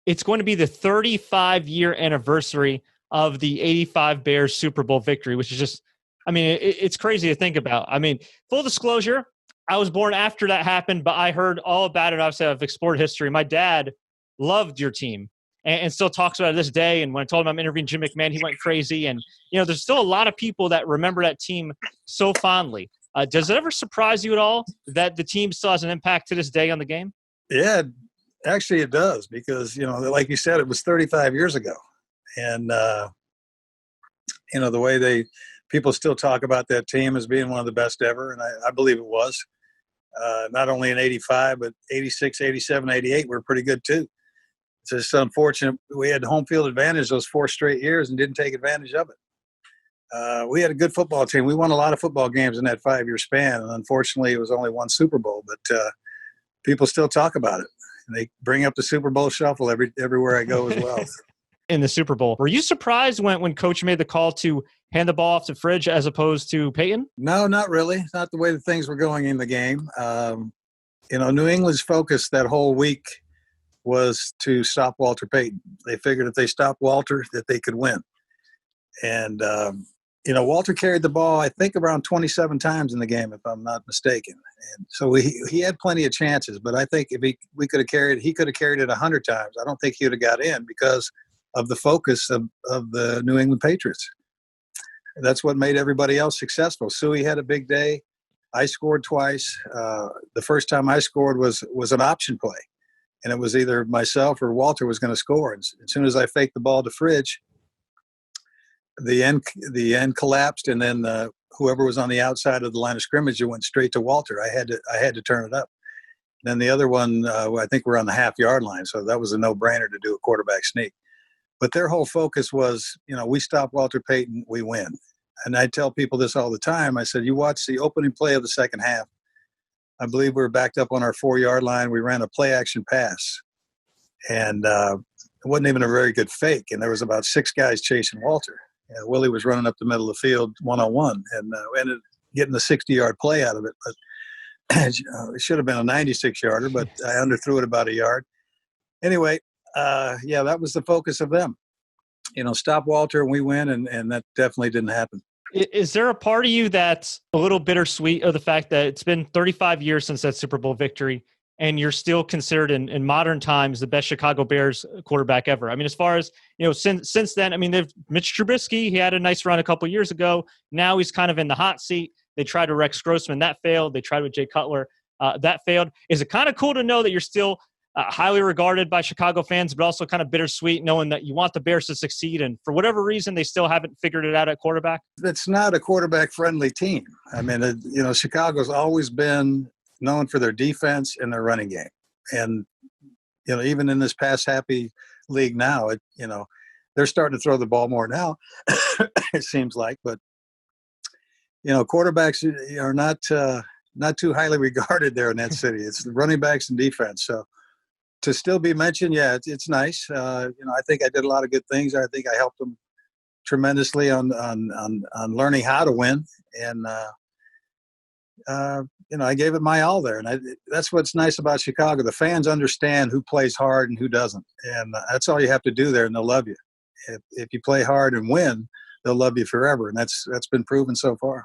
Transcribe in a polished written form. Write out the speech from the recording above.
it's going to be the 35-year anniversary of the 85 Bears Super Bowl victory, which is just, I mean, it's crazy to think about. I mean, full disclosure, I was born after that happened, but I heard all about it. Obviously, I've explored history. My dad loved your team and still talks about it this day. And when I told him I'm interviewing Jim McMahon, he went crazy. And, there's still a lot of people that remember that team so fondly. Does it ever surprise you at all that the team still has an impact to this day on the game? Yeah, actually it does because, like you said, it was 35 years ago. And, the way people still talk about that team as being one of the best ever. And I believe it was. Not only in 85, but 86, 87, 88 were pretty good too. It's just unfortunate we had home field advantage those 4 straight years and didn't take advantage of it. We had a good football team. We won a lot of football games in that 5-year span, and unfortunately it was only one Super Bowl, but people still talk about it. And they bring up the Super Bowl shuffle everywhere I go as well. In the Super Bowl, were you surprised when Coach made the call to hand the ball off to Fridge as opposed to Payton? No, not really. Not the way that things were going in the game. New England's focus that whole week was to stop Walter Payton. They figured if they stopped Walter, that they could win. And, Walter carried the ball, I think, around 27 times in the game, if I'm not mistaken. And so he had plenty of chances, but I think if he could have carried it 100 times. I don't think he would have got in because of the focus of the New England Patriots. That's what made everybody else successful. Suey had a big day. I scored twice. The first time I scored was an option play, and it was either myself or Walter was going to score. And as soon as I faked the ball to Fridge, the end collapsed, and then whoever was on the outside of the line of scrimmage, it went straight to Walter. I had to turn it up. And then the other one, I think we're on the half-yard line, so that was a no-brainer to do a quarterback sneak. But their whole focus was, we stop Walter Payton, we win. And I tell people this all the time. I said, you watch the opening play of the second half. I believe we were backed up on our 4-yard line. We ran a play-action pass. And it wasn't even a very good fake. And there was about 6 guys chasing Walter. And Willie was running up the middle of the field one-on-one. And we ended up getting a 60-yard play out of it. But it should have been a 96-yarder, but I underthrew it about a yard. Anyway, that was the focus of them. Stop Walter and we win, and that definitely didn't happen. Is there a part of you that's a little bittersweet of the fact that it's been 35 years since that Super Bowl victory, and you're still considered in modern times the best Chicago Bears quarterback ever? I mean, as far as, since then, I mean, Mitch Trubisky, he had a nice run a couple years ago. Now he's kind of in the hot seat. They tried to Rex Grossman. That failed. They tried with Jay Cutler. That failed. Is it kind of cool to know that you're still highly regarded by Chicago fans, but also kind of bittersweet knowing that you want the Bears to succeed, and for whatever reason, they still haven't figured it out at quarterback? It's not a quarterback-friendly team. I mean, Chicago's always been known for their defense and their running game. And, even in this pass-happy league now, they're starting to throw the ball more now, it seems like. But, quarterbacks are not too highly regarded there in that city. It's the running backs and defense. So, to still be mentioned, it's nice. I think I did a lot of good things. I think I helped them tremendously on learning how to win, and I gave it my all there. And that's what's nice about Chicago. The fans understand who plays hard and who doesn't, and that's all you have to do there, and they'll love you. If you play hard and win, they'll love you forever, and that's been proven so far.